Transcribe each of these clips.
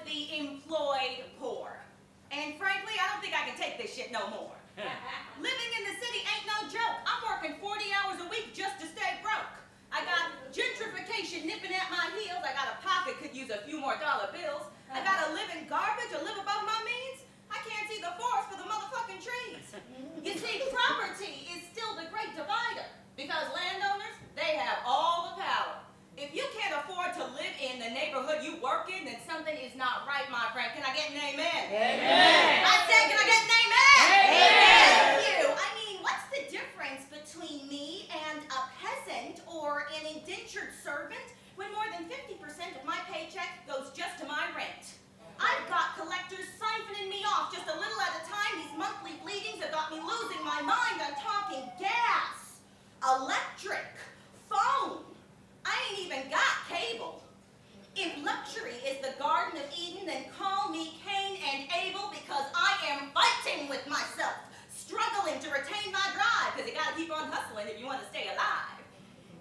the employed poor. And frankly, I don't think I can take this shit no more. Living in the city ain't no joke. I'm working 40 hours a week just to stay broke. I got gentrification nipping at my heels. I got a pocket could use a few more dollar bills. I gotta live in garbage or live above my means. I can't see the forest for the motherfucking trees. You see, property is still the great divider because landowners, they have all the power. If you can't afford to live in the neighborhood you work in, then something is not right, my friend. Can I get an amen? Amen. I said, can I get an amen? Amen. Thank you. I mean, what's the difference between me and a peasant or an indentured servant when more than 50% of my paycheck goes just to my rent? I've got collectors siphoning me off just a little at a time. These monthly bleedings have got me losing my mind. I'm talking gas, electric, phone. I ain't even got cable. If luxury is the Garden of Eden, then call me Cain and Abel because I am fighting with myself, struggling to retain my drive because you gotta keep on hustling if you want to stay alive.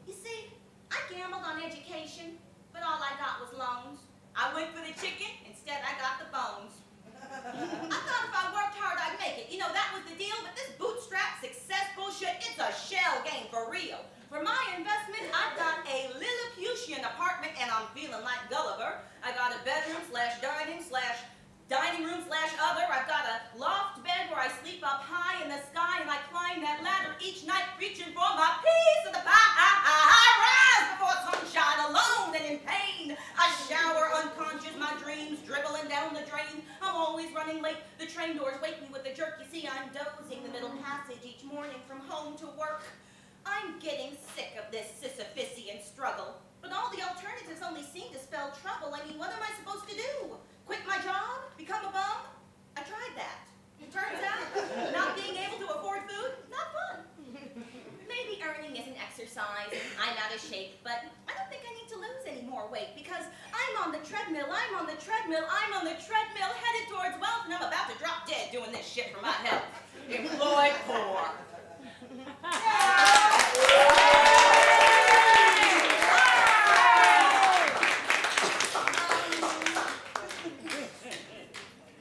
You see, I gambled on education, but all I got was loans. I went for the chicken, instead I got the bones. I thought if I worked hard, I'd make it. You know, that was the deal, but this bootstrap success bullshit, it's a shell game for real. For my investment, I've got a Lilliputian apartment, and I'm feeling like Gulliver. I got a bedroom slash dining room slash other. I've got a loft bed where I sleep up high in the sky, and I climb that ladder each night, reaching for my piece of the pie. I rise before sunshine, alone and in pain. I shower unconscious, my dreams dribbling down the drain. I'm always running late. The train doors wake me with a jerk. You see, I'm dozing the middle passage each morning from home to work. I'm getting sick of this Sisyphusian struggle. But all the alternatives only seem to spell trouble. I mean, what am I supposed to do? Quit my job? Become a bum? I tried that. It turns out, not being able to afford food, not fun. Maybe earning is an exercise. I'm out of shape, but I don't think I need to lose any more weight because I'm on the treadmill, I'm on the treadmill, I'm on the treadmill, headed towards wealth, and I'm about to drop dead doing this shit for my health. Employed poor.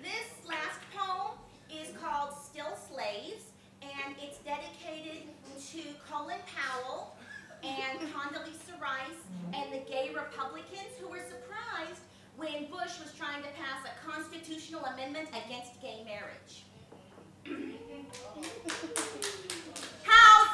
This last poem is called Still Slaves, and it's dedicated to Colin Powell and Condoleezza Rice and the gay Republicans who were surprised when Bush was trying to pass a constitutional amendment against gay marriage. House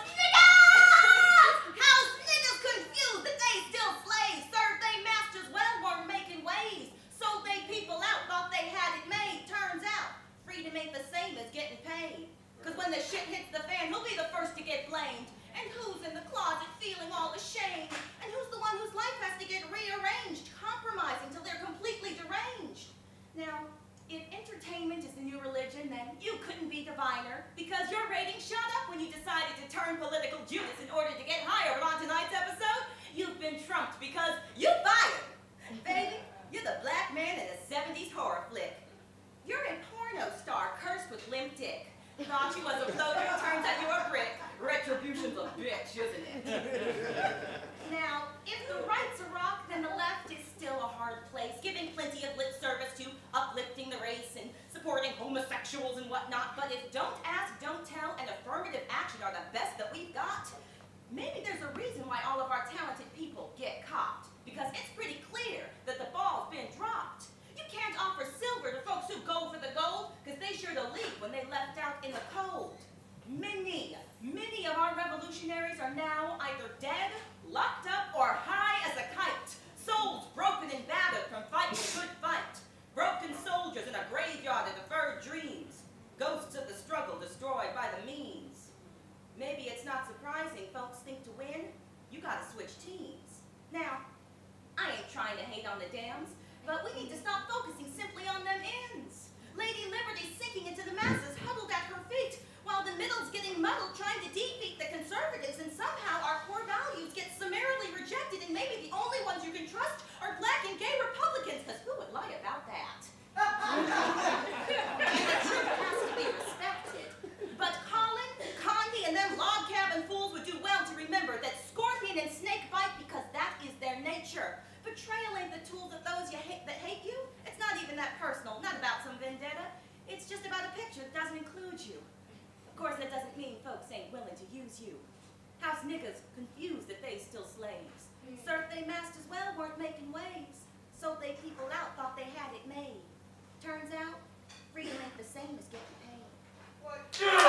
niggas confused that they still slaves, served they masters well, weren't making waves, sold they people out, thought they had it made. Turns out, freedom ain't the same as getting paid. Cause when the shit hits the fan, who'll be the first to get blamed? And who's in the closet feeling all ashamed? And who's the one whose life has to get rearranged, compromising till they're completely deranged? Now, if entertainment is the new religion, then you couldn't be diviner because your ratings shot up when you decided to turn political Judas in order to get higher. But on tonight's episode, you've been trumped because you fired. Baby, you're the black man in a 70s horror flick. You're a porno star cursed with limp dick. Thought you was a floater, turns out you're a brick. Retribution's a bitch, isn't it? Now, if the right's a rock, then the left is still a hard place, giving plenty of lip service to uplifting the race and supporting homosexuals and whatnot. But if don't ask, don't tell, and affirmative action are the best that we've got, maybe there's a reason why all of our talented people get caught. Because it's pretty clear that the ball's been dropped. You can't offer silver to folks who go for the gold, because they sure to leave when they left out in the cold. Many of our revolutionaries are now either dead, locked up, or high as a kite. Souls broken and battered from fighting a good fight. Broken soldiers in a graveyard of deferred dreams. Ghosts of the struggle destroyed by the means. Maybe it's not surprising folks think to win, you gotta switch teams. Now, I ain't trying to hate on the dams, but we need to stop focusing simply on them ends. Lady Liberty's sinking into the masses, huddled at her feet, while the middle's getting muddled, trying to defeat the conservatives, and somehow our core values get summarily rejected, and maybe the only ones you can trust are black and gay Republicans, because who would lie about that? The truth has to be respected. But Colin, Condi, and them log cabin fools would do well to remember that scorpion and snake bite because that is their nature. Betrayal ain't the tools of those that hate you. It's not even that course, that doesn't mean folks ain't willing to use you. House niggas confused that they still slaves. Served they masters well, weren't making waves. So they people out, thought they had it made. Turns out, freedom ain't the same as getting paid. What?